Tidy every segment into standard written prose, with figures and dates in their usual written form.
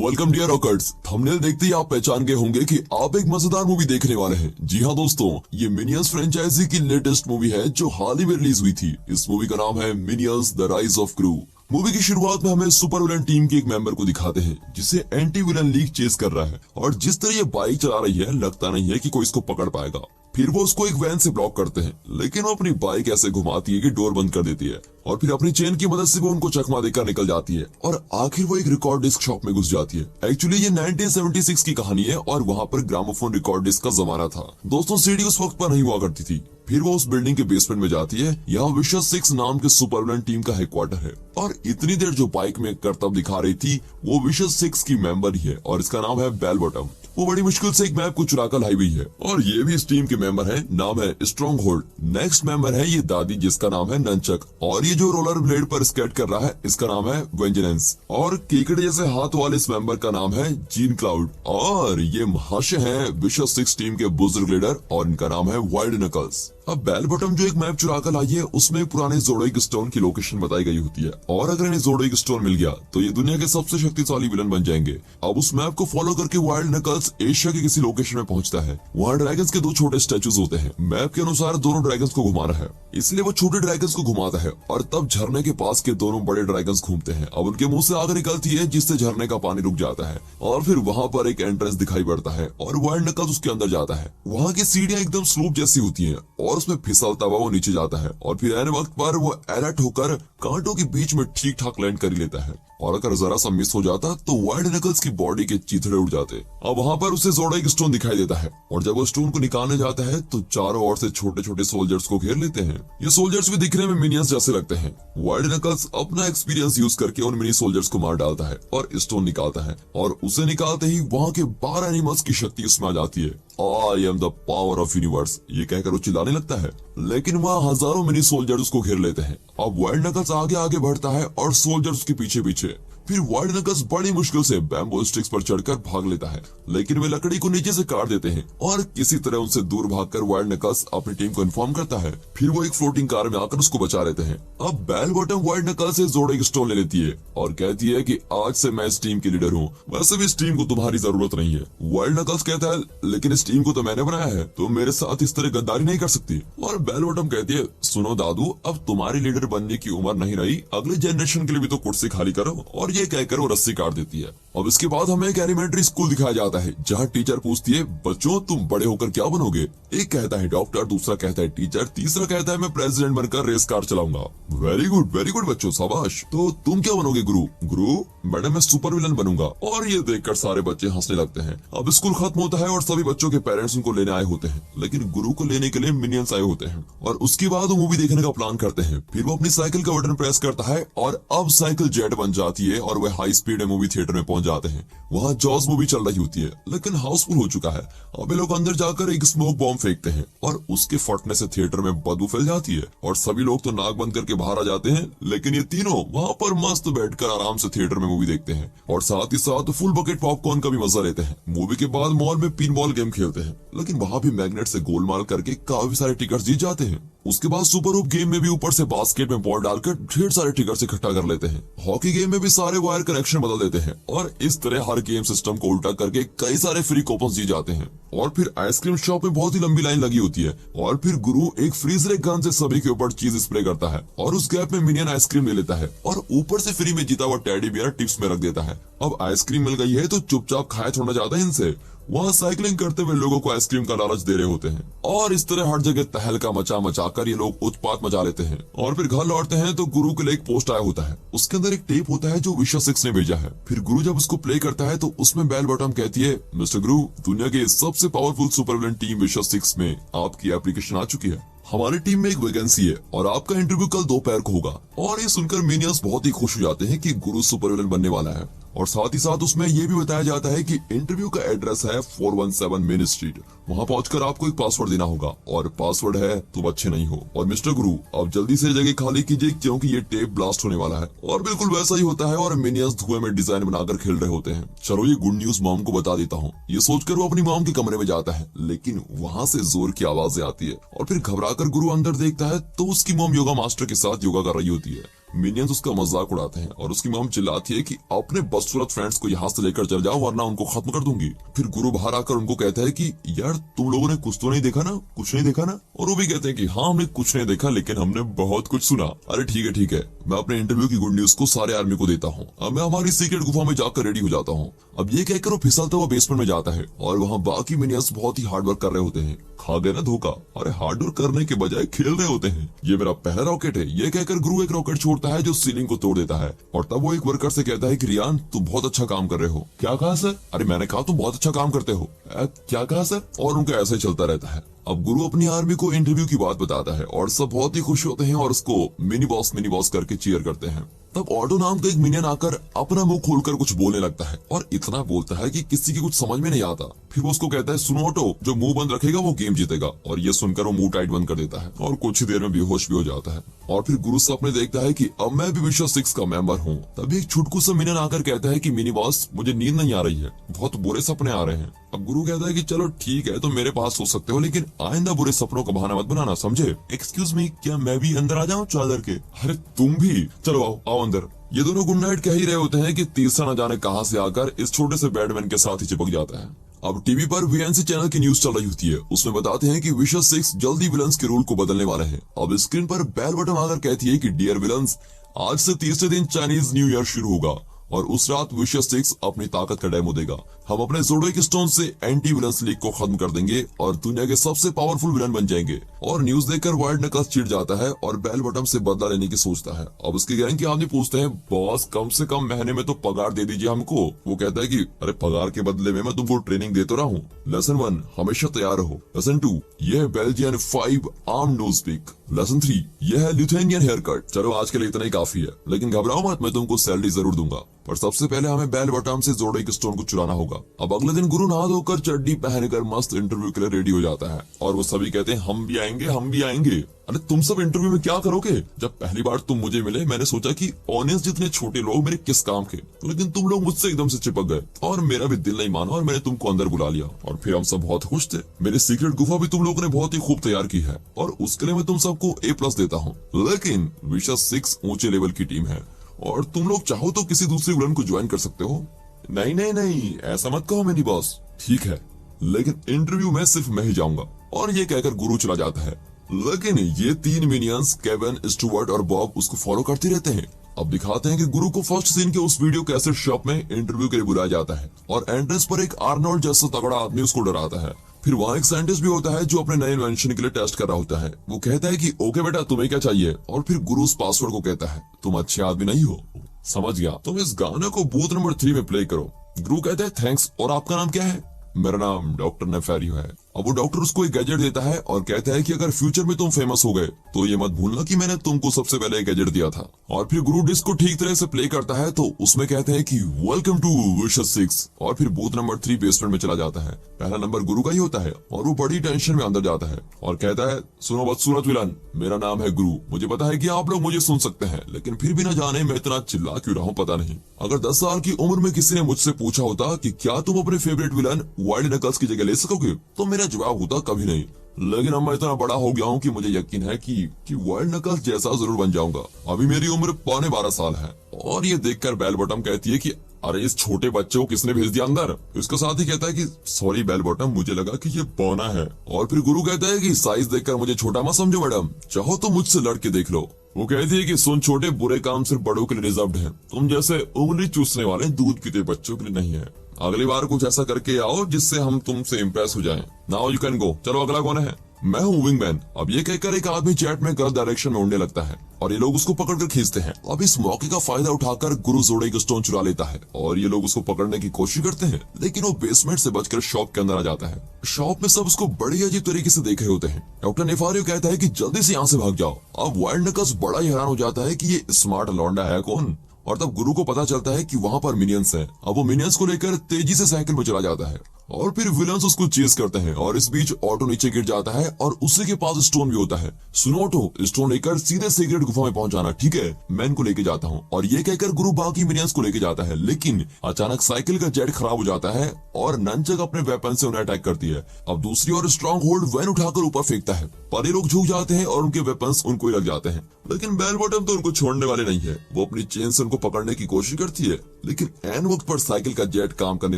Welcome dear rockers. Thumbnail देखते ही आप पहचान गए होंगे कि आप एक मजेदार मूवी देखने वाले हैं। जी हाँ दोस्तों, ये मिनियंस फ्रेंचाइजी की लेटेस्ट मूवी है जो हाल ही में रिलीज हुई थी। इस मूवी का नाम है Minions the rise of Gru. Movie की शुरुआत में हमें सुपर विलन टीम के एक मेंबर को दिखाते हैं जिसे एंटी विलन लीग चेस कर रहा है, और जिस तरह ये बाइक चला रही है लगता नहीं है कि कोई इसको पकड़ पाएगा। फिर वो उसको एक वैन से ब्लॉक करते हैं, लेकिन वो अपनी बाइक ऐसे घुमाती है कि डोर बंद कर देती है, और फिर अपनी चेन की मदद से वो उनको चकमा देकर निकल जाती है, और आखिर वो एक रिकॉर्ड डिस्क शॉप में घुस जाती है। एक्चुअली ये 1976 की कहानी है और वहाँ पर ग्रामोफोन रिकॉर्ड डिस्क का जमाना था दोस्तों। सीडी उस वक्त पर नहीं हुआ करती थी। फिर वो उस बिल्डिंग के बेसमेंट में जाती है। यहाँ विशस 6 नाम के सुपर विलन टीम का हेडक्वार्टर है, और इतनी देर जो बाइक में करतब दिखा रही थी वो विशस 6 की मेंबर ही है, और इसका नाम है बेल बॉटम। वो बड़ी मुश्किल से एक मैप को चुरा कर लाई हुई है, और ये भी इस टीम के मेंबर है। नाम है स्ट्रॉन्ग होल्ड। नेक्स्ट मेंबर है ये दादी, जिसका नाम है नंचक, और ये जो रोलर ब्लेड पर स्केट कर रहा है इसका नाम है वेंजेनेंस, और केकड़े जैसे हाथ वाले इस मेंबर का नाम है जीन क्लाउड, और ये महाशय है विशस 6 टीम के बुजुर्ग लीडर, और इनका नाम है वाइल्ड नकल्स। अब बेल बॉटम जो एक मैप चुरा कर लाई है उसमें पुराने जोड़ोइक स्टोन की लोकेशन बताई गई होती है, और अगर इन्हें जोड़ोइक स्टोन मिल गया तो ये दुनिया के सबसे शक्तिशाली विलन बन जाएंगे। अब उस मैप को फॉलो करके वाइल्ड नकल्स एशिया के किसी लोकेशन में पहुंचता है। वहाँ ड्रैगन्स के 2 छोटे स्टैचूज होते हैं। मैप के अनुसार दोनों ड्रैगन्स को घुमाना है, इसलिए वो छोटे ड्रैगन्स को घुमाता है, और तब झरने के पास के दोनों बड़े ड्रैगन्स घूमते हैं। अब उनके मुंह से आग निकलती है जिससे झरने का पानी रुक जाता है, और फिर वहाँ पर एक एंट्रेंस दिखाई पड़ता है और वाइल्ड नकल्स उसके अंदर जाता है। वहाँ की सीढ़ियाँ एकदम स्लोप जैसी होती है, और उसमें फिसलता वो नीचे जाता है, और फिर ऐन वक्त पर वो अलर्ट होकर कांटों के बीच में ठीक ठाक लैंड कर लेता है, और अगर जरा सा मिस हो जाता तो वाइल्ड नकल्स की बॉडी के चीथड़े उड़ जाते। अब वहाँ पर उसे जोड़ोइक स्टोन दिखाई देता है, और जब वो स्टोन को निकालने जाता है तो चारों ओर से छोटे छोटे सोल्जर्स को घेर लेते हैं। ये सोल्जर्स भी दिखने में मिनियंस जैसे लगते हैं। वाइल्ड नकल्स अपना एक्सपीरियंस यूज करके उन मिनी सोल्जर्स को मार डालता है और स्टोन निकालता है, और उसे निकालते ही वहाँ के 12 एनिमल्स की शक्ति उसमें आ जाती है। I am the power of universe, ये कहकर वो चिल्लाने लगता है, लेकिन वहाँ हजारों मिनी सोल्जर्स उसको घेर लेते हैं। अब वाइल्ड नकल्स आगे आगे बढ़ता है और सोल्जर्स उसके पीछे पीछे। फिर वाइल्ड नकल्स बड़ी मुश्किल से बैम्बू स्टिक्स पर चढ़कर भाग लेता है, लेकिन वे लकड़ी को नीचे से काट देते हैं, और किसी तरह उनसे दूर भागकर वाइल्ड नकल्स अपनी टीम को इन्फॉर्म करता है। फिर वो एक फ्लोटिंग कार में आकर उसको बचा लेते हैं। अब बेल बॉटम वाइल्ड नकल्स से जोड़ोइक स्टोन ले लेती है और कहती है कि आज से मैं इस टीम की लीडर हूँ, वैसे भी इस टीम को तुम्हारी जरूरत नहीं है। वाइल्ड नकल्स कहता है, लेकिन इस टीम को तो मैंने बनाया है, तुम मेरे साथ इस तरह गद्दारी नहीं कर सकती। और बेल बॉटम कहती है, सुनो दादू, अब तुम्हारी लीडर बनने की उम्र नहीं रही, अगले जनरेशन के लिए भी तो कुर्सी खाली करो। और ये कहकर वो रस्सी काट देती है। अब इसके बाद हमें एक एलिमेंट्री स्कूल दिखाया जाता है जहाँ टीचर पूछती है, बच्चों तुम बड़े होकर क्या बनोगे? एक कहता है डॉक्टर, दूसरा कहता है टीचर, तीसरा कहता है मैं प्रेसिडेंट बनकर रेस कार चलाऊंगा। वेरी गुड बच्चों, शाबाश। तो तुम क्या बनोगे गुरु? गुरु मैडम मैं सुपर विलन बनूंगा। और ये देखकर सारे बच्चे हंसने लगते हैं। अब स्कूल खत्म होता है और सभी बच्चों के पेरेंट्स उनको लेने आए होते हैं, लेकिन गुरु को लेने के लिए मिनियंस आए होते हैं, और उसके बाद वो मूवी देखने का प्लान करते हैं। फिर वो अपनी साइकिल का बटन प्रेस करता है और अब साइकिल जेट बन जाती है, और वह हाई स्पीड मूवी थिएटर में पहुंच जाते हैं। वहाँ जॉज मूवी चल रही होती है, लेकिन हाउसफुल हो चुका है। अब ये लोग अंदर जाकर एक स्मोक बॉम्ब फेंकते हैं, और उसके फटने से थिएटर में बदबू फैल जाती है, और सभी लोग तो नाक बंद करके बाहर आ जाते हैं, लेकिन ये तीनों वहाँ पर मस्त बैठकर आराम से थिएटर में मूवी देखते हैं, और साथ ही साथ फुल बकेट पॉपकॉर्न का भी मजा लेते हैं। मूवी के बाद मॉल में पिन बॉल गेम खेलते हैं, लेकिन वहाँ भी मैग्नेट से गोलमाल करके काफी सारे टिकट जीत जाते हैं। उसके बाद सुपर हुप गेम में भी ऊपर से बास्केट में बॉल डालकर ढेर सारे टिकट इकट्ठा कर लेते हैं। हॉकी गेम में भी सारे वायर कनेक्शन बदल देते हैं, और इस तरह हर गेम सिस्टम को उल्टा करके कई सारे फ्री कूपन जीत जाते हैं। और फिर आइसक्रीम शॉप में बहुत ही लंबी लाइन लगी होती है, और फिर गुरु एक फ्रीजर गन से सभी के ऊपर चीज स्प्रे करता है, और उस गैप में मिनियन आइसक्रीम ले लेता है, और ऊपर से फ्री में जीता हुआ टेडी बियर टिप्स में रख देता है। अब आइसक्रीम मिल गई है तो चुपचाप खाया छोड़ना चाहता है इनसे। वहाँ साइकिलिंग करते हुए लोगों को आइसक्रीम का लालच दे रहे होते हैं, और इस तरह हर जगह तहलका मचा कर ये लोग उत्पात मचा लेते हैं। और फिर घर लौटते हैं तो गुरु के लिए एक पोस्ट आया होता है, उसके अंदर एक टेप होता है जो विशस 6 ने भेजा है। फिर गुरु जब उसको प्ले करता है तो उसमें बेल बॉटम कहती है, मिस्टर गुरु, दुनिया के सबसे powerful super villain team wishes 6 में आपकी एप्लीकेशन आ चुकी है। हमारी टीम में एक वैकेंसी है, और आपका इंटरव्यू कल दोपहर को होगा। और ये सुनकर मिनियंस बहुत ही खुश हो जाते हैं कि गुरु सुपर विलन बनने वाला है, और साथ ही साथ उसमें यह भी बताया जाता है कि इंटरव्यू का एड्रेस है 417 मेन स्ट्रीट। वहां पहुंचकर आपको एक पासवर्ड देना होगा, और पासवर्ड है तुम अच्छे नहीं हो। और मिस्टर गुरु अब जल्दी से जगह खाली कीजिए क्योंकि ये टेप ब्लास्ट होने वाला है। और बिल्कुल वैसा ही होता है, और मिनियंस धुएं में डिजाइन बनाकर खेल रहे होते हैं। चलो ये गुड न्यूज मॉम को बता देता हूँ। ये सोचकर वो अपनी मॉम के कमरे में जाता है, लेकिन वहाँ से जोर की आवाजें आती है, और फिर घबराकर गुरु अंदर देखता है तो उसकी मॉम योगा मास्टर के साथ योगा कर रही होती है। मिनियंस उसका मजाक उड़ाते हैं और उसकी मॉम चिल्लाती है कि अपने बदसूरत फ्रेंड्स को यहाँ से लेकर चल जाओ वरना उनको खत्म कर दूंगी। फिर गुरु बाहर आकर उनको कहता है कि यार तुम लोगों ने कुछ तो नहीं देखा ना, कुछ नहीं देखा ना। और वो भी कहते हैं कि हाँ हमने कुछ नहीं देखा लेकिन हमने बहुत कुछ सुना। अरे ठीक है, मैं अपने इंटरव्यू की गुड न्यूज को सारे आर्मी को देता हूँ। अब मैं हमारी सीक्रेट गुफा में जाकर रेडी हो जाता हूँ। अब ये कहकर वो फिसलता हुआ बेसमेंट में जाता है और वहाँ बाकी मिनियंस बहुत ही हार्ड वर्क कर रहे होते हैं। खा गए ना धोखा, अरे हार्ड वर्क करने के बजाय खेल रहे होते हैं। ये मेरा पहला रॉकेट है, ये कहकर गुरु एक रॉकेट छोड़ता है जो सीलिंग को तोड़ देता है। और तब वो एक वर्कर से कहता है कि रियान तुम बहुत अच्छा काम कर रहे हो। क्या कहा सर? अरे मैंने कहा तुम बहुत अच्छा काम करते हो। क्या कहा सर? और उनका ऐसा ही चलता रहता है। अब गुरु अपनी आर्मी को इंटरव्यू की बात बताता है और सब बहुत ही खुश होते हैं और उसको मिनी बॉस करके चीयर करते हैं। तब ऑटो नाम का एक मिनियन आकर अपना मुंह खोलकर कुछ बोलने लगता है और इतना बोलता है कि किसी की कुछ समझ में नहीं आता। फिर वो उसको कहता है सुनो ऑटो, जो मुंह बंद रखेगा वो गेम जीतेगा। और ये सुनकर वो मुंह टाइट बंद कर देता है और कुछ ही देर में बेहोश भी हो जाता है। और फिर गुरु सपने देखता है कि अब मैं भी विश्व 6 का मेंबर हूँ। तभी एक छुटकू सा मिनियन आकर कहता है कि मिनी बॉस मुझे नींद नहीं आ रही है, बहुत बुरे सपने आ रहे हैं। अब गुरु कहता है कि चलो ठीक है, तो मेरे पास सो सकते हो लेकिन आइंदा बुरे सपनों का बहाना मत बनाना, समझे? एक्सक्यूज मी, क्या मैं भी अंदर आ जाऊं चादर के? अरे तुम भी चलो आओ अंदर। ये दोनों गुड नाइट कह ही रहे होते हैं कि तीसरा न जाने कहां से आकर इस छोटे से बैटमैन के साथ ही चिपक जाता है। अब टीवी पर वीएनसी चैनल की न्यूज चल रही होती है। उसमें बताते हैं कि विशेष 6 जल्दी विलन्स के रूल को बदलने वाले हैं। अब स्क्रीन पर बेल बटन आकर कहती है कि डियर विलन्स, आज से तीसरे दिन चाइनीज न्यू ईयर शुरू होगा और उस रात विशेष 6 अपनी ताकत का डेमो देगा। हम अपने ज़ोडिएक स्टोन से एंटी विलन्स लीग को खत्म कर देंगे और दुनिया के सबसे पावरफुल विलन बन जाएंगे। और न्यूज देखकर वाइल्ड नकल्स चिढ़ जाता है और बेल बटन से बदला लेने की सोचता है। अब उसके गैंग के आदमी पूछते हैं बॉस कम से कम महीने में तो पगार दे दीजिए हमको। वो कहता है कि अरे पगार के बदले में मैं तुमको ट्रेनिंग दे तो रहा हूँ। लेसन 1, हमेशा तैयार रहो। लेसन 2, यह है Belgian 5 arm nose pick. Lesson 3, यह है लिथुआनियन हेयर कट। चलो आज के लिए इतना ही काफी है, लेकिन घबराओ मत, मैं तुमको सैलरी जरूर दूंगा। पर सबसे पहले हमें बेल बटन से ज़ोडिएक स्टोन को चुराना होगा। अब अगले दिन गुरु नहा धोकर चड्डी पहनकर मस्त इंटरव्यू के लिए रेडी हो जाता है और वो सभी कहते हैं हम भी आएंगे, हम भी आएंगे। अरे तुम सब इंटरव्यू में क्या करोगे? जब पहली बार तुम मुझे मिले मैंने सोचा कि ऑडियंस जितने छोटे लोग मेरे किस काम के, लेकिन तुम लोग मुझसे एकदम से चिपक गए और मेरा भी दिल नहीं माना और मैंने तुमको अंदर बुला लिया। और फिर हम सब बहुत खुश थे। मेरी सीक्रेट गुफा भी तुम लोगों ने बहुत ही खूब तैयार की है और उसके लिए मैं तुम सबको A+ देता हूँ। लेकिन विशेष 6 ऊंचे लेवल की टीम है और तुम लोग चाहो तो किसी दूसरे विलन को ज्वाइन कर सकते हो। नहीं, ऐसा मत कहो मेरी बॉस। ठीक है, लेकिन इंटरव्यू में सिर्फ मैं ही जाऊंगा। और ये कहकर गुरु चला जाता है। लेकिन ये 3 मिनियंस केविन, स्टुअर्ट और बॉब उसको फॉलो करते रहते हैं। अब दिखाते हैं कि गुरु को फर्स्ट सीन के उस वीडियो कैसेट शॉप में इंटरव्यू के लिए बुलाया जाता है और एंट्रेंस पर एक आर्नोल्ड जैसा तगड़ा आदमी उसको डराता है। फिर वहाँ एक साइंटिस्ट भी होता है जो अपने नए इन्वेंशन के लिए टेस्ट कर रहा होता है। वो कहता है कि ओके बेटा तुम्हें क्या चाहिए, और फिर गुरु उस पासवर्ड को कहता है तुम अच्छे आदमी नहीं हो। समझ गया, तुम इस गाने को बूथ नंबर 3 में प्ले करो। गुरु कहता है थैंक्स, और आपका नाम क्या है? मेरा नाम डॉक्टर नेफेरियो है। अब वो डॉक्टर उसको एक गैजेट देता है और कहता है कि अगर फ्यूचर में तुम फेमस हो गए तो ये मत भूलना कि मैंने तुमको सबसे पहले एक गैजेट दिया था। और फिर गुरु डिस्क को ठीक तरह से प्ले करता है तो उसमें कहते हैं कि वेलकम टू विशेष 6 और फिर बूथ नंबर 3 बेसमेंट में चला जाता है। पहला नंबर गुरु का ही होता है और वो बड़ी टेंशन में अंदर जाता है और कहता है सुनो बदसूरत विलन, मेरा नाम है गुरु। मुझे पता है कि आप लोग मुझे सुन सकते हैं, लेकिन फिर भी न जाने मैं इतना चिल्ला क्यों रहा हूँ पता नहीं। अगर 10 साल की उम्र में किसी ने मुझसे पूछा होता कि क्या तुम अपने फेवरेट विलन वाइल्ड नकल्स की जगह ले सकोगे, तो मेरा जवाब होता कभी नहीं। लेकिन अब मैं इतना बड़ा हो गया हूँ कि मुझे यकीन है कि वाइल्ड नकल्स जैसा जरूर बन जाऊंगा। अभी मेरी उम्र 12.25 साल है। और ये देखकर बेल बॉटम कहती है कि अरे इस छोटे बच्चे को किसने भेज दिया अंदर। इसके साथ ही कहता है कि सॉरी बेल बॉटम, मुझे लगा कि ये पौना है। और फिर गुरु कहता है कि साइज देखकर मुझे छोटा मत समझो मैडम, चाहो तो मुझसे लड़के देख लो। वो कहती है कि सुन छोटे, बुरे काम सिर्फ बड़ों के लिए रिजर्व्ड है, तुम जैसे उंगली चूसने वाले दूध पीते बच्चों के लिए नहीं है। अगली बार कुछ ऐसा करके आओ जिससे हम तुमसे इम्प्रेस हो जाएं। Now you can go. चलो अगला कौन है? मैं हूँ विंगमैन। अब ये कहकर एक आदमी चैट में गलत डायरेक्शन में उड़ने लगता है और ये लोग उसको पकड़कर खींचते हैं। अब इस मौके का फायदा उठाकर गुरु ज़ोडिएक स्टोन चुरा लेता है और ये लोग उसको पकड़ने की कोशिश करते हैं, लेकिन वो बेसमेंट से बचकर शॉप के अंदर आ जाता है। शॉप में सब उसको बड़ी अजीब तरीके से देख रहे होते हैं। डॉक्टर नेफारियो कहता है कि जल्दी से यहाँ से भाग जाओ। अब वाइल्ड नकल्स बड़ा ही हैरान हो जाता है कि ये स्मार्ट लौंडा है कौन। और तब गुरु को पता चलता है कि वहाँ पर मिनियंस हैं। अब वो मिनियंस को लेकर तेजी से साइकिल में चला जाता है और फिर विलन्स उसको चेस करते हैं और इस बीच ऑटो नीचे गिर जाता है और उसी के पास स्टोन भी होता है। सुनो ऑटो, स्टोन लेकर सीधे सीक्रेट गुफा में पहुंच जाना, ठीक है? मैं इनको लेके जाता हूँ। और ये कहकर गुरु बाकी मिनियंस को लेके जाता है, लेकिन अचानक साइकिल का जेट खराब हो जाता है और नंचक अपने वेपन से उन्हें अटैक करती है। अब दूसरी ओर स्ट्रॉन्ग होल्ड वैन उठाकर ऊपर फेंकता है, पर ये लोग झुक जाते हैं और उनके वेपन्स उनको ही लग जाते हैं। लेकिन बेल बॉटम तो उनको छोड़ने वाले नहीं है। वो अपनी चेन से उनको पकड़ने की कोशिश करती है, लेकिन एन वक्त पर साइकिल का जेट काम करने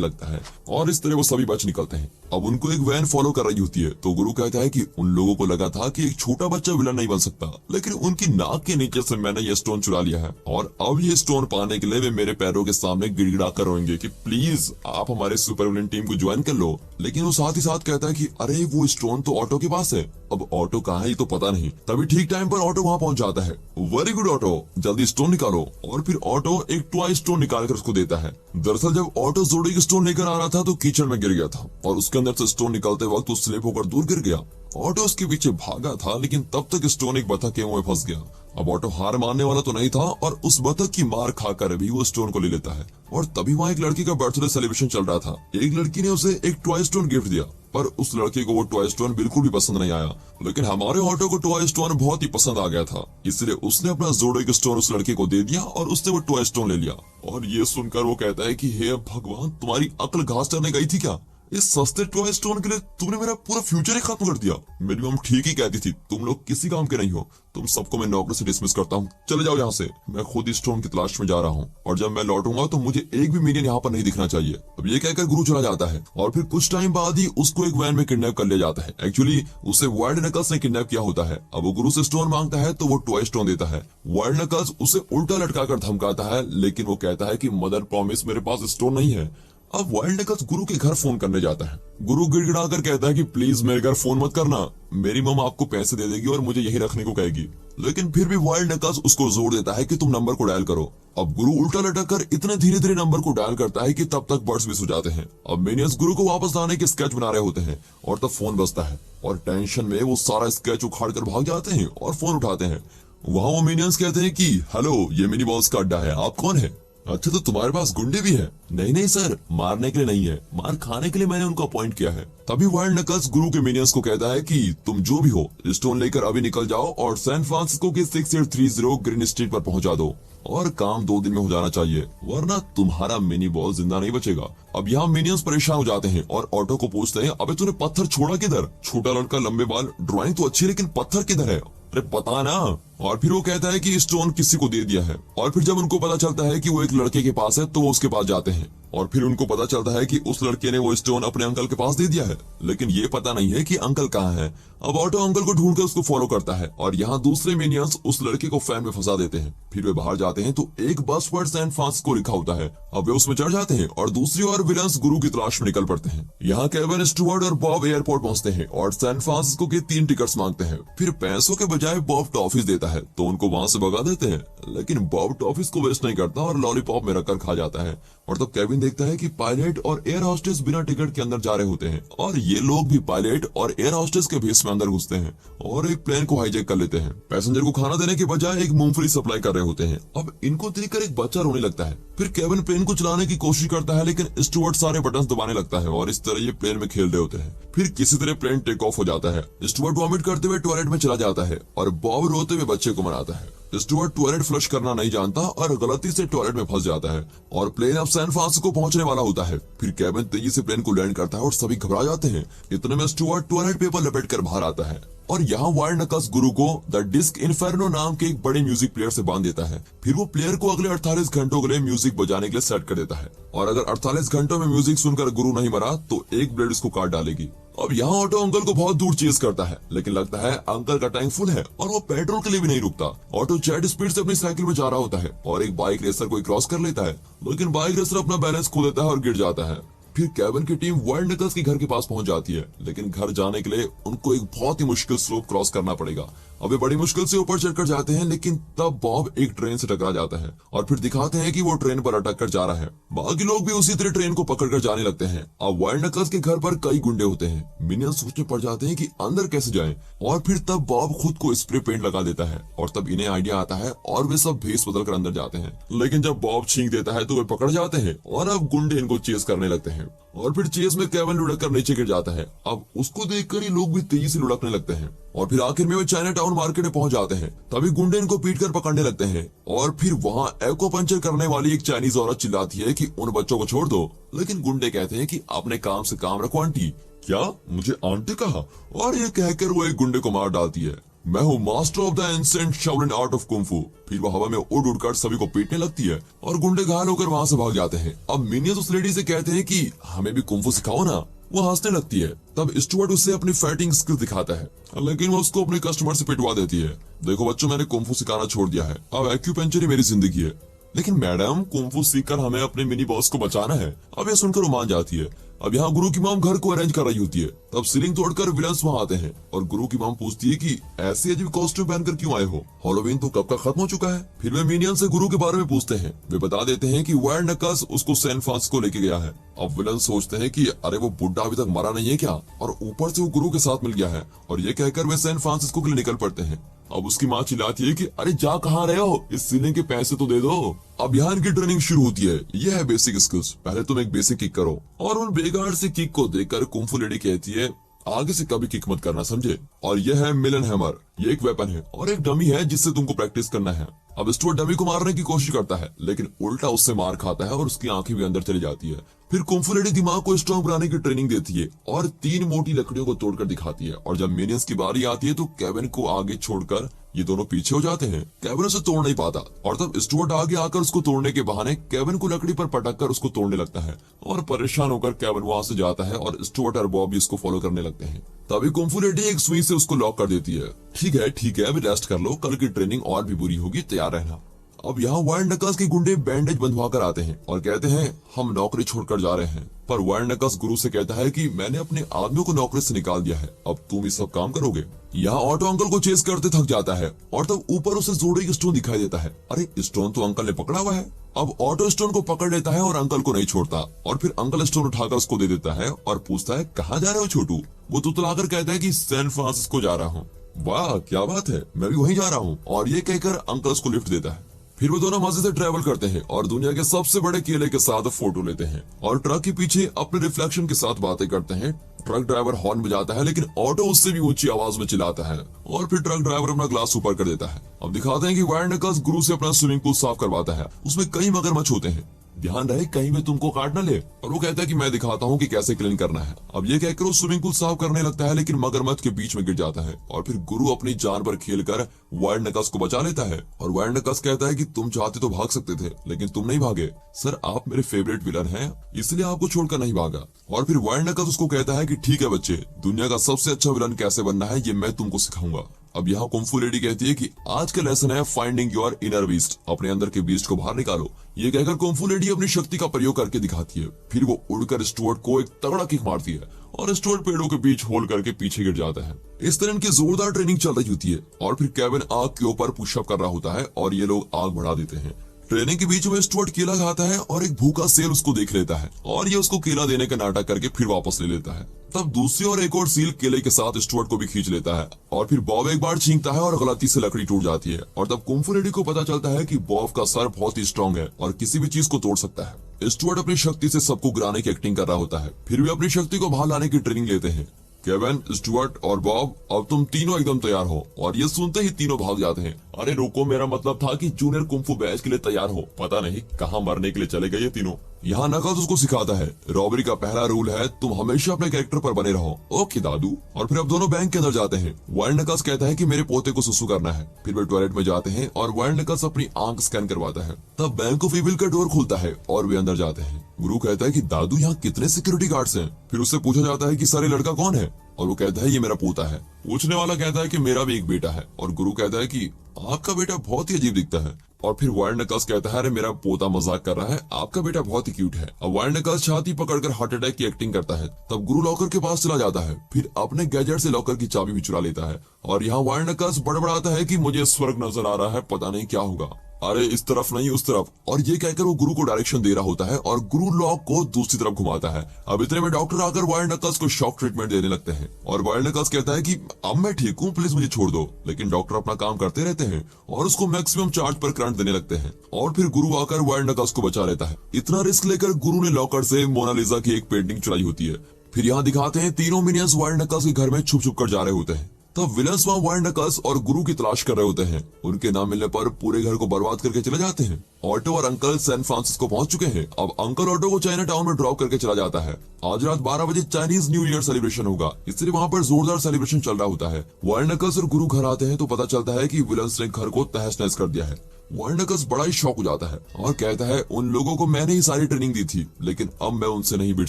लगता है और इस तरह वो सभी बच निकलते हैं। अब उनको एक वैन फॉलो कर रही होती है, तो गुरु कहता है कि उन लोगों को लगा था कि एक छोटा बच्चा विलन नहीं बन सकता, लेकिन उनकी नाक के नीचे से मैंने ये स्टोन चुरा लिया है और अब ये स्टोन पाने के लिए वे मेरे पैरों के सामने गिड़गिड़ा कर रोएंगे कि प्लीज आप हमारे सुपर विलन टीम को ज्वाइन कर लो। लेकिन वो साथ ही साथ कहता है कि अरे वो स्टोन तो ऑटो के पास है। अब ऑटो कहाँ है ये तो पता नहीं। तभी ठीक टाइम पर ऑटो वहाँ पहुँच जाता है। वेरी गुड ऑटो, जल्दी स्टोन निकालो। और फिर ऑटो एक टॉय स्टोन निकाल कर उसको देता है। दरअसल जब ऑटो जोड़ी की स्टोन लेकर आ रहा था तो कीचड़ में गिर गया था और उसके अंदर से स्टोन निकलते वक्त वो स्लिप होकर दूर गिर गया। ऑटो उसके पीछे भागा था, लेकिन तब तक स्टोन एक बतख के मुंह में फंस गया। अब ऑटो हार मानने वाला तो नहीं था और उस बतख की मार खाकर भी वो स्टोन को ले लेता है। और तभी वहाँ एक लड़की का बर्थडे सेलिब्रेशन चल रहा था। एक लड़की ने उसे एक टॉय स्टोन गिफ्ट दिया, पर उस लड़के को वो टॉय स्टोन बिल्कुल भी पसंद नहीं आया। लेकिन हमारे ऑटो को टॉय स्टोन बहुत ही पसंद आ गया था, इसलिए उसने अपना जोड़े स्टोन उस लड़के को दे दिया और उससे वो टॉय स्टोन ले लिया। और ये सुनकर वो कहता है कि हे भगवान, तुम्हारी अक्ल घास चरने गई थी क्या? इस सस्ते टॉय स्टोन के लिए तुमने मेरा पूरा फ्यूचर ही खत्म कर दिया। मेरी मम ठीक ही कहती थी, तुम लोग किसी काम के नहीं हो। तुम सबको मैं नौकरी से डिसमिस करता हूँ, चले जाओ यहाँ से। मैं खुद इस स्टोन की तलाश में जा रहा हूँ और जब मैं लौटूंगा तो मुझे एक भी मिनियन यहाँ पर नहीं दिखना चाहिए। अब ये कहकर गुरु चला जाता है और फिर कुछ टाइम बाद ही उसको एक वैन में किडनैप कर लिया जाता है। एक्चुअली उसे वाइल्ड नकल्स ने किडनैप किया होता है। अब वो गुरु से स्टोन मांगता है तो वो टॉय स्टोन देता है। वाइल्ड नकल्स उसे उल्टा लटका कर धमकाता है, लेकिन वो कहता है कि मदर प्रॉमिस मेरे पास स्टोन नहीं है। अब वाइल्ड नकल्स गुरु के घर फोन करने जाता है। गुरु गिड़गिड़ा कर कहता है कि प्लीज मेरे घर फोन मत करना, मेरी मम आपको पैसे दे देगी और मुझे यही रखने को कहेगी। लेकिन फिर भी वाइल्ड नकल्स उसको जोर देता है कि तुम नंबर को डायल करो। अब गुरु उल्टा लटक कर इतने धीरे धीरे नंबर को डायल करता है कि तब तक बर्ड्स भी सो जाते हैं। अब मिनियंस गुरु को वापस लाने के स्केच बना रहे होते हैं और तब फोन बजता है और टेंशन में वो सारा स्केच उखाड़ कर भाग जाते हैं और फोन उठाते हैं। वहाँ वो मिनियंस कहते हैं कि हेलो, ये मिनी बॉस का अड्डा है, आप कौन है? अच्छा, तो तुम्हारे पास गुंडे भी है? नहीं नहीं सर, मारने के लिए नहीं है, मार खाने के लिए मैंने उनको अपॉइंट किया है। तभी वाइल्ड नकल्स गुरु के मिनियंस को कहता है कि तुम जो भी हो स्टोन लेकर अभी निकल जाओ और सैन फ्रांसिस्को के 6830 ग्रीन स्ट्रीट पर पहुंचा दो और काम 2 दिन में हो जाना चाहिए, वरना तुम्हारा मिनी बॉस जिंदा नहीं बचेगा। अब यहाँ मिनियंस परेशान हो जाते हैं और ऑटो को पूछते हैं, अबे तूने पत्थर छोड़ा किधर? छोटा लड़का, लंबे बाल, ड्राइंग तो अच्छी, लेकिन पत्थर किधर है? अरे पता ना। और फिर वो कहता है कि स्टोन किसी को दे दिया है। और फिर जब उनको पता चलता है कि वो एक लड़के के पास है तो वो उसके पास जाते हैं और फिर उनको पता चलता है कि उस लड़के ने वो स्टोन अपने अंकल के पास दे दिया है, लेकिन ये पता नहीं है कि अंकल कहाँ है। अब ऑटो अंकल को ढूंढकर उसको फॉलो करता है और यहाँ दूसरे मिनियंस उस लड़के को फैन में फंसा देते हैं। फिर वे बाहर जाते हैं तो एक बस पर सैन फ्रांसिस्को लिखा होता है। अब वे उसमें चढ़ जाते हैं और दूसरी ओर विलन्स गुरु की तलाश में निकल पड़ते हैं। यहाँ केविन, स्टुअर्ट और बॉब एयरपोर्ट पहुंचते हैं और सैन फ्रांसिस्को के 3 टिकट्स मांगते हैं। फिर पैसों के बजाय बॉब टॉफीज देता है तो उनको वहां से भगा देते हैं, लेकिन बॉब टॉफीज को वेस्ट नहीं करता और लॉलीपॉप में रखकर खा जाता है। और तब केविन देखता है कि पायलट और एयर हॉस्टेस बिना टिकट के अंदर जा रहे होते हैं और ये लोग भी पायलट और एयर हॉस्टेस के भेस में अंदर घुसते हैं और एक प्लेन को हाईजैक कर लेते हैं। पैसेंजर को खाना देने के बजाय एक मूंगफली सप्लाई कर रहे होते हैं। अब इनको देखकर एक बच्चा रोने लगता है। फिर केविन प्लेन को चलाने की कोशिश करता है, लेकिन स्टुअर्ट सारे बटन्स दबाने लगता है और इस तरह ये प्लेन में खेल रहे होते हैं। फिर किसी तरह प्लेन टेक ऑफ हो जाता है। स्टुअर्ट वॉमिट करते हुए टॉयलेट में चला जाता है और बॉब रोते हुए बच्चे को मनाता है। स्टुअर्ट टॉयलेट फ्लश करना नहीं जानता और गलती से टॉयलेट में फंस जाता है और प्लेन अब सैन फ्रांसिस्को पहुंचने वाला होता है। फिर केविन तेजी से प्लेन को लैंड करता है और सभी घबरा जाते हैं। इतने में स्टुअर्ट टॉयलेट पेपर लपेट कर बाहर आता है और यहाँ वाइल्ड नकल्स गुरु को द डिस्क इन्फेर्नो नाम के एक बड़े म्यूजिक प्लेयर से बांध देता है। फिर वो प्लेयर को अगले 48 घंटों के लिए म्यूजिक बजाने के लिए सेट कर देता है और अगर 48 घंटों में म्यूजिक सुनकर गुरु नहीं मरा तो एक ब्लेड उसको काट डालेगी। अब यहाँ ऑटो अंकल को बहुत दूर चेज करता है, लेकिन लगता है अंकल का टैंक फुल है और वो पेट्रोल के लिए भी नहीं रुकता। ऑटो जेट स्पीड से अपनी साइकिल में जा रहा होता है और एक बाइक रेसर को क्रॉस कर लेता है, लेकिन बाइक रेसर अपना बैलेंस खो देता है और गिर जाता है। फिर केविन की टीम वाइल्ड नकल्स के घर के पास पहुंच जाती है, लेकिन घर जाने के लिए उनको एक बहुत ही मुश्किल स्लोप क्रॉस करना पड़ेगा। अब वे बड़ी मुश्किल से ऊपर चढ़कर जाते हैं, लेकिन तब बॉब एक ट्रेन से टकरा जाता है और फिर दिखाते हैं कि वो ट्रेन पर अटक कर जा रहा है। बाकी लोग भी उसी तरह ट्रेन को पकड़कर जाने लगते हैं। अब वाइल्ड नकल्स के घर पर कई गुंडे होते हैं। मिनियंस सोचने पड़ जाते हैं कि अंदर कैसे जाएं और फिर तब बॉब खुद को स्प्रे पेंट लगा देता है और तब इन्हें आइडिया आता है और वे सब भेस बदल कर अंदर जाते हैं। लेकिन जब बॉब छींक देता है तो वे पकड़ जाते हैं और अब गुंडे इनको चेस करने लगते हैं और फिर चेस में केविन लुढ़क कर नीचे गिर जाता है। अब उसको देखकर ही लोग भी तेजी से लुढ़कने लगते हैं और फिर आखिर में वे चाइना टाउन मार्केट में पहुंच जाते हैं। तभी गुंडे इनको पीट कर पकड़ने लगते हैं और फिर वहाँ एक्वा पंचर करने वाली एक चाइनीज औरत चिल्लाती है कि उन बच्चों को छोड़ दो, लेकिन गुंडे कहते हैं कि अपने काम से काम रखो आंटी, क्या मुझे आंटी कहा? और ये कहकर वो एक गुंडे को मार डालती है। मैं हूँ master of the ancient Shaolin art of kung fu. फिर वो हवा में उड़ उड़कर सभी को पीटने लगती है और गुंडे घायल होकर वहाँ से भाग जाते हैं। अब मिनियंस उस लेडी से कहते हैं कि हमें भी कुंफू सिखाओ ना। वो हंसने लगती है। तब स्टुअर्ट उससे अपनी फाइटिंग स्किल दिखाता है, लेकिन वो उसको अपने कस्टमर से पिटवा देती है। देखो बच्चों, मैंने कुंफू सिखाना छोड़ दिया है, अब एक्यूपेंचर ही मेरी जिंदगी है। लेकिन मैडम, कुंफू सीखकर हमें अपने मिनी बॉस को बचाना है। अब यह सुनकर वो मान जाती है। अब यहाँ गुरु की मॉम घर को अरेंज कर रही होती है। तब सीलिंग तोड़कर विलन्स वहाँ आते हैं और गुरु की मॉम पूछती है कि ऐसे अजीब कॉस्ट्यूम पहनकर क्यों आए हो? हैलोवीन तो कब का खत्म हो चुका है। फिर वे मिनियन से गुरु के बारे में पूछते हैं। वे बता देते हैं कि वाइल्ड नकल्स उसको सैन फ्रांसिस्को लेके गया है। अब विलन सोचते हैं कि अरे वो बुड्ढा अभी तक मरा नहीं है क्या, और ऊपर से वो गुरु के साथ मिल गया है। और ये कहकर वे सैन फ्रांसिस्को के लिए निकल पड़ते हैं। अब उसकी माँ चिल्लाती है कि अरे जा कहाँ रहे हो, इस सीलिंग के पैसे तो दे दो। अब यहाँ इनकी ट्रेनिंग शुरू होती है। यह है बेसिक स्किल्स। पहले तुम एक बेसिक किक करो। और उन बेगार से किक को देखकर कुंफू लेडी कहती है आगे से कभी किक मत करना, समझे? और यह है मिलन हैमर। ये एक वेपन है और एक डमी है जिससे तुमको प्रैक्टिस करना है। अब स्टुअर्ट डमी को मारने की कोशिश करता है, लेकिन उल्टा उससे मार खाता है और उसकी आंखें भी अंदर चली जाती है। फिर कुंफू लेडी दिमाग को स्ट्रॉन्ग बनाने की ट्रेनिंग देती है और 3 मोटी लकड़ियों को तोड़कर दिखाती है। और जब मिनियंस की बारी आती है तो केविन को आगे छोड़कर ये दोनों पीछे हो जाते हैं। केविन उसे तोड़ नहीं पाता और तब स्टुअर्ट आगे आकर उसको तोड़ने के बहाने केविन को लकड़ी पर पटक कर उसको तोड़ने लगता है। और परेशान होकर केविन वहां से जाता है और स्टुअर्ट और बॉब भी उसको फॉलो करने लगते हैं। तभी कुंफू लेडी एक सुई से उसको लॉक कर देती है। ठीक है, अभी रेस्ट कर लो, कल की ट्रेनिंग और भी बुरी होगी, तैयार रहना। अब यहाँ वाइल्ड नकल्स के गुंडे बैंडेज बंधवा कर आते हैं और कहते हैं हम नौकरी छोड़कर जा रहे हैं। पर वाइल्ड नकल्स गुरु से कहता है कि मैंने अपने आदमियों को नौकरी से निकाल दिया है, अब तुम ये सब काम करोगे। यहाँ ऑटो अंकल को चेस करते थक जाता है और तब ऊपर उसे जोड़े स्टोन दिखाई देता है। अरे स्टोन तो अंकल ने पकड़ा हुआ है। अब ऑटो स्टोन को पकड़ लेता है और अंकल को नहीं छोड़ता। और फिर अंकल स्टोन उठाकर उसको दे देता है और पूछता है कहाँ जा रहे हो छोटू? वो तुतलाकर कहता है कि सैन फ्रांसिस्को जा रहा हूँ। वाह क्या बात है, मैं भी वहीं जा रहा हूँ। और ये कहकर अंकल उसको लिफ्ट देता है। फिर वो दोनों मजे से ट्रेवल करते हैं और दुनिया के सबसे बड़े केले के साथ फोटो लेते हैं और ट्रक के पीछे अपने रिफ्लेक्शन के साथ बातें करते हैं। ट्रक ड्राइवर हॉर्न बजाता है, लेकिन ऑटो उससे भी ऊंची आवाज में चिल्लाता है और फिर ट्रक ड्राइवर अपना ग्लास ऊपर कर देता है। अब दिखाते हैं कि वाइल्ड नकल्स गुरु से अपना स्विमिंग पूल साफ करवाता है। उसमें कई मगरमच्छ होते हैं, ध्यान रहे कहीं में तुमको काट न ले। और वो कहता है कि मैं दिखाता हूँ कि कैसे क्लीन करना है। अब ये कहकर वो स्विमिंग पूल साफ करने लगता है, लेकिन मगरमच्छ के बीच में गिर जाता है और फिर गुरु अपनी जान पर खेलकर वाइल्ड नकल्स को बचा लेता है। और वाइल्ड नकल्स कहता है कि तुम चाहते तो भाग सकते थे, लेकिन तुम नहीं भागे। सर आप मेरे फेवरेट विलन हैं, इसलिए आपको छोड़कर नहीं भागा। और फिर वाइल्ड नकल्स उसको कहता है कि ठीक है बच्चे, दुनिया का सबसे अच्छा विलन कैसे बनना है ये मैं तुमको सिखाऊंगा। अब यहाँ कुंफू लेडी कहती है कि आज का लेसन है फाइंडिंग योर इनर बीस्ट, अपने अंदर के बीस्ट को बाहर निकालो। ये कहकर कुंफू लेडी अपनी शक्ति का प्रयोग करके दिखाती है। फिर वो उड़कर स्टुअर्ट को एक तगड़ा किक मारती है और स्टुअर्ट पेड़ों के बीच होल करके पीछे गिर जाता है। इस तरह इनकी जोरदार ट्रेनिंग चल रही होती है और फिर केविन आग के ऊपर पुशअप कर रहा होता है और ये लोग आग बढ़ा देते हैं। ट्रेनिंग के बीच में स्टुअर्ट केला खाता है और एक भूखा सेल उसको देख लेता है और ये उसको केला देने का नाटक करके फिर वापस ले लेता है। तब दूसरी और एक और सील केले के साथ स्टुअर्ट को भी खींच लेता है और फिर बॉब एक बार छींकता है और गलती से लकड़ी टूट जाती है। और तब कुंफू लेडी को पता चलता है कि बॉब का सर बहुत ही स्ट्रांग है और किसी भी चीज को तोड़ सकता है। स्टुअर्ट अपनी शक्ति से सबको गिराने की एक्टिंग कर रहा होता है। फिर भी अपनी शक्ति को बाहर लाने की ट्रेनिंग लेते हैं। केविन, स्टुअर्ट और बॉब, अब तुम तीनों एकदम तैयार हो। और ये सुनते ही तीनों भाग जाते हैं। अरे रुको, मेरा मतलब था कि जूनियर कुंफू बैच के लिए तैयार हो। पता नहीं कहाँ मरने के लिए चले गए ये तीनों। यहाँ नकल्स उसको सिखाता है रॉबरी का पहला रूल है तुम हमेशा अपने कैरेक्टर पर बने रहो। ओके दादू। और फिर अब दोनों बैंक के अंदर जाते हैं। वाइल्ड नकल्स कहता है कि मेरे पोते को सुसु करना है। फिर वे टॉयलेट में जाते हैं और वाइल्ड नकल्स अपनी आंख स्कैन करवाता है। तब बैंक ऑफ इविल का डोर खुलता है और वे अंदर जाते हैं। गुरु कहता है कि दादू यहाँ कितने सिक्योरिटी गार्ड्स हैं? फिर उससे पूछा जाता है कि सर ये लड़का कौन है? और वो कहता है ये मेरा पोता है। पूछने वाला कहता है कि मेरा भी एक बेटा है। और गुरु कहता है कि आपका बेटा बहुत ही अजीब दिखता है। और फिर वाइल्ड नकल्स कहता है अरे मेरा पोता मजाक कर रहा है, आपका बेटा बहुत ही क्यूट है। अब वाइल्ड नकल्स छाती पकड़कर हार्ट अटैक की एक्टिंग करता है। तब गुरु लॉकर के पास चला जाता है, फिर अपने गैजेट से लॉकर की चाबी भी चुरा लेता है। और यहाँ वाइल्ड नकल्स बड़बड़ाता है कि मुझे स्वर्ग नजर आ रहा है, पता नहीं क्या होगा। अरे इस तरफ नहीं उस तरफ। और ये कहकर वो गुरु को डायरेक्शन दे रहा होता है और गुरु लॉक को दूसरी तरफ घुमाता है। अब इतने में डॉक्टर आकर वाइल्ड नकल्स को शॉक ट्रीटमेंट देने लगते हैं और वाइल्ड नकल्स कहता है कि अब मैं ठीक हूँ, प्लीज मुझे छोड़ दो। लेकिन डॉक्टर अपना काम करते रहते हैं और उसको मैक्सिमम चार्ज पर करंट देने लगते हैं। और फिर गुरु आकर वाइल्ड नकल्स को बचा लेता है। इतना रिस्क लेकर गुरु ने लॉकर से मोनालिसा की एक पेंटिंग चुराई होती है। फिर यहाँ दिखाते हैं तीनों मिनियंस वाइल्ड नकल्स के घर में छुप छुप कर जा रहे होते हैं। तब विलन्स वहाँ वाइल्ड नकल्स और गुरु की तलाश कर रहे होते हैं। उनके ना मिलने पर पूरे घर को बर्बाद करके चले जाते हैं। ऑटो और अंकल सैन फ्रांसिस्को पहुंच चुके हैं। अब अंकल ऑटो को चाइना टाउन में ड्रॉप करके चला जाता है। आज रात 12 बजे चाइनीज न्यू ईयर सेलिब्रेशन होगा, इसलिए वहाँ पर जोरदार सेलिब्रेशन चल रहा होता है। वाइल्ड नकल्स और गुरु घर आते हैं तो पता चलता है कि विलन्स ने घर को तहस नहस कर दिया है। वाइल्ड नकल्स बड़ा ही शॉक हो जाता है और कहता है उन लोगों को मैंने ही सारी ट्रेनिंग दी थी, लेकिन अब मैं उनसे नहीं भिड़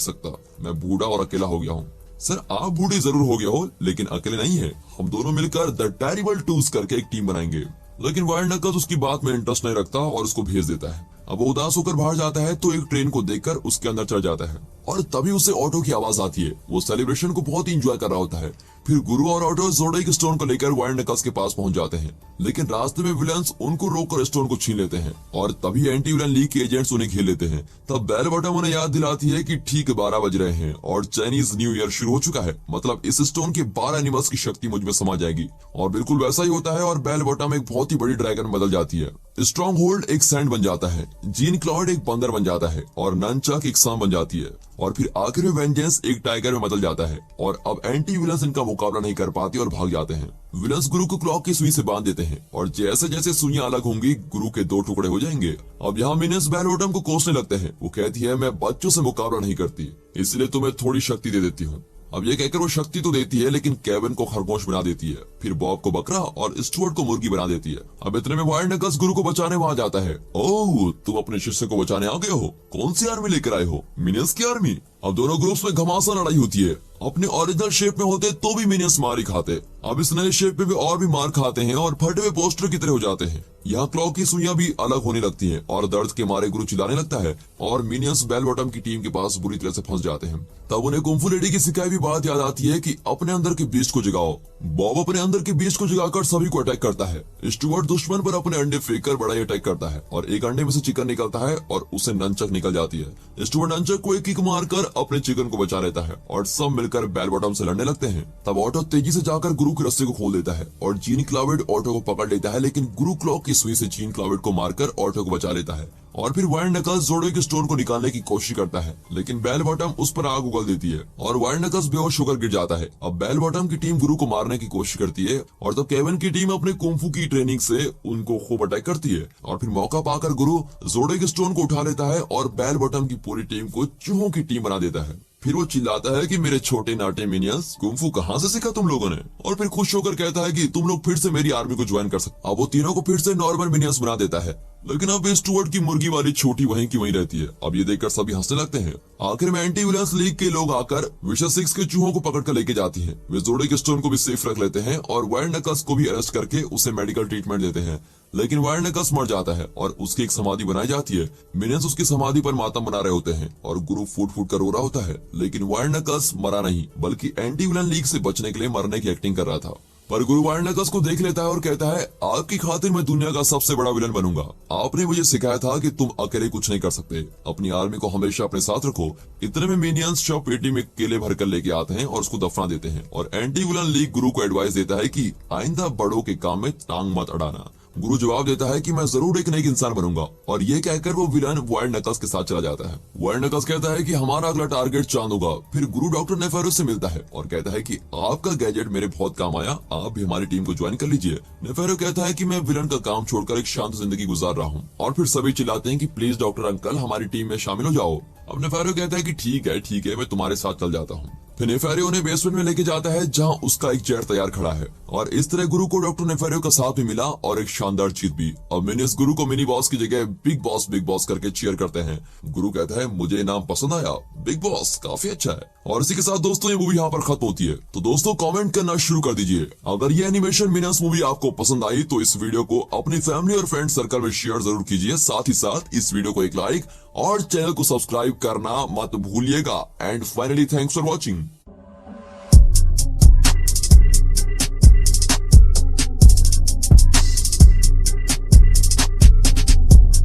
सकता। मैं बूढ़ा और अकेला हो गया हूँ। सर आप बूढ़े जरूर हो गए हो, लेकिन अकेले नहीं है। हम दोनों मिलकर द टेरिबल टूज करके एक टीम बनाएंगे। लेकिन वाइल्ड नकल्स उसकी बात में इंटरेस्ट नहीं रखता और उसको भेज देता है। अब वो उदास होकर बाहर जाता है तो एक ट्रेन को देखकर उसके अंदर चढ़ जाता है और तभी उसे ऑटो की आवाज आती है। वो सेलिब्रेशन को बहुत ही एंजॉय कर रहा होता है। फिर गुरु और ऑटो जोडेक स्टोन को लेकर वाइल्ड नकल्स के पास पहुंच जाते हैं, लेकिन रास्ते में विलन्स उनको रोककर स्टोन को छीन लेते हैं और तभी एंटी विलन लीग के एजेंट्स उन्हें घेर लेते हैं। तब बेल बॉटम उन्हें याद दिलाती है कि ठीक 12 बज रहे हैं और चाइनीज न्यू ईयर शुरू हो चुका है, मतलब इस स्टोन के 12 एनिमल्स की शक्ति मुझ में समा जाएगी। और बिल्कुल वैसा ही होता है और बेल बॉटम एक बहुत ही बड़ी ड्रैगन बदल जाती है। स्ट्रॉन्ग होल्ड एक सैंड बन जाता है, जीन क्लॉड एक बंदर बन जाता है और ननचक एक सांप बन जाती है और फिर आखिर में वेंजेंस एक टाइगर में बदल जाता है। और अब एंटी विलन्स इनका मुकाबला नहीं कर पाती और भाग जाते हैं। विलन्स गुरु को क्लॉक की सुई से बांध देते हैं और जैसे जैसे सुइयां अलग होंगी गुरु के 2 टुकड़े हो जाएंगे। अब यहाँ मिनियंस बेल बॉटम को कोसने लगते हैं। वो कहती है मैं बच्चों से मुकाबला नहीं करती, इसलिए तुम्हें थोड़ी शक्ति दे देती हूँ। अब ये कहकर वो शक्ति तो देती है, लेकिन केविन को खरगोश बना देती है, फिर बॉब को बकरा और स्टुअर्ट को मुर्गी बना देती है। अब इतने में वाइल्ड नकल्स गुरु को बचाने वहां जाता है। ओह, तुम अपने शिष्य को बचाने आ गए हो? कौन सी आर्मी लेकर आए हो? मिनियंस की आर्मी? अब दोनों ग्रुप्स में घमासान लड़ाई होती है। अपने ओरिजिनल शेप में होते तो भी मिनियंस मार ही खाते, अब इस नए शेप में भी और भी मार खाते हैं और फटे हुए पोस्टर की तरह हो जाते हैं। यहाँ क्लॉक की सुइयां भी अलग होने लगती हैं और दर्द के मारे गुरु चिल्लाने लगता है और मिनियंस बेल बॉटम की टीम के पास बुरी तरह से फंस जाते हैं। तब उन्हें कुंफू लेडी की सिखाई हुई बात याद आती है कि अपने अंदर के बीस्ट को जगाओ। बॉब अपने अंदर के बीस्ट को जगाकर सभी को अटैक करता है। स्टुअर्ट दुश्मन पर अपने अंडे फेंककर बड़ा ही अटैक करता है और एक अंडे में से चिकन निकलता है और उसे ननचक निकल जाती है। स्टुअर्ट ननचक को एक किक मारकर अपने चिकन को बचा लेता है और सब मिलकर बेल बॉटम से लड़ने लगते हैं। तब ऑटो तेजी से जाकर गुरु की रस्सी को खोल देता है और जीन क्लावेड ऑटो को पकड़ लेता है, लेकिन गुरु क्लॉक की सुई से जीन क्लावेड को मारकर ऑटो को बचा लेता है। और फिर वाइल्ड नकल्स जोड़े के स्टोन को निकालने की कोशिश करता है, लेकिन बेल बॉटम उस पर आग उगल देती है और वाइल्ड नकल्स बेहोश होकर गिर जाता है। अब बेल बॉटम की टीम गुरु को मारने की कोशिश करती है और तब केविन की टीम अपने कुंफू की ट्रेनिंग से उनको खूब अटैक करती है और फिर मौका पाकर गुरु जोड़े के स्टोन को उठा लेता है और बेल बॉटम की पूरी टीम को चूहों की टीम बना देता है। फिर वो चिल्लाता है कि मेरे छोटे नाटे मिनियंस, कुंफू कहाँ से सीखा तुम लोगों ने? और फिर खुश होकर कहता है कि तुम लोग फिर से मेरी आर्मी को ज्वाइन कर सकते। अब वो तीनों को फिर से नॉर्मल मिनियंस बना देता है, लेकिन अब स्टुअर्ट की मुर्गी वाली छोटी वहीं की वहीं रहती है। अब ये देखकर सभी हंसने लगते हैं। आखिर में एंटी विलन्स लीग के लोग आकर विशेष 6 के चूहों को पकड़ कर लेके जाती हैं। वे जोड़े के स्टोन को भी सेफ रख लेते हैं और वाइल्ड नकल्स को भी अरेस्ट करके उसे मेडिकल ट्रीटमेंट देते हैं, लेकिन वाइल्ड नकल्स मर जाता है और उसकी एक समाधि बनाई जाती है। मिनियंस उसकी समाधि पर मातम बना रहे होते हैं और गुरु फूट फूट कर रो रहा होता है, लेकिन वाइल्ड नकल्स मरा नहीं, बल्कि एंटी विलन लीग से बचने के लिए मरने की एक्टिंग कर रहा था। पर गुरु वाइल्ड नकल्स को देख लेता है और कहता है आपकी खातिर मैं दुनिया का सबसे बड़ा विलन बनूंगा। आपने मुझे सिखाया था कि तुम अकेले कुछ नहीं कर सकते, अपनी आर्मी को हमेशा अपने साथ रखो। इतने में मिनियंस शव पेटी में केले भर कर लेके आते हैं और उसको दफना देते हैं और एंटी विलन लीग गुरु को एडवाइस देता है कि आइंदा बड़ों के काम में टांग मत अड़ाना। गुरु जवाब देता है कि मैं जरूर एक नेक इंसान बनूंगा और ये कहकर वो विलन वाइल्ड नकल्स के साथ चला जाता है। वाइल्ड नकल्स कहता है कि हमारा अगला टारगेट चांद होगा। फिर गुरु डॉक्टर नेफेरो से मिलता है और कहता है कि आपका गैजेट मेरे बहुत काम आया, आप भी हमारी टीम को ज्वाइन कर लीजिए। नेफेरो कहता है कि मैं विलन का काम छोड़कर एक शांत जिंदगी गुजार रहा हूँ और फिर सभी चिल्लाते हैं कि प्लीज डॉक्टर अंकल हमारी टीम में शामिल हो जाओ। अब नेफेरो कहता है कि ठीक है मैं तुम्हारे साथ चल जाता हूँ। फिर नेफेरो उन्हें बेसमेंट में लेके जाता है जहाँ उसका एक जेट तैयार खड़ा है और इस तरह गुरु को डॉक्टर नेफेरो का साथ भी मिला और एक शानदार जीत भी। अब मिनियंस गुरु को मिनी बॉस की जगह बिग बॉस करके चीयर करते हैं। गुरु कहता है मुझे नाम पसंद आया, बिग बॉस काफी अच्छा है। और इसी के साथ दोस्तों ये मूवी यहाँ पर खत्म होती है। तो दोस्तों कमेंट करना शुरू कर दीजिए। अगर ये एनिमेशन मिनियंस मूवी आपको पसंद आई तो इस वीडियो को अपनी फैमिली और फ्रेंड सर्कल में शेयर जरूर कीजिए। साथ ही साथ इस वीडियो को एक लाइक और चैनल को सब्सक्राइब करना मत भूलिएगा। And finally thanks for watching.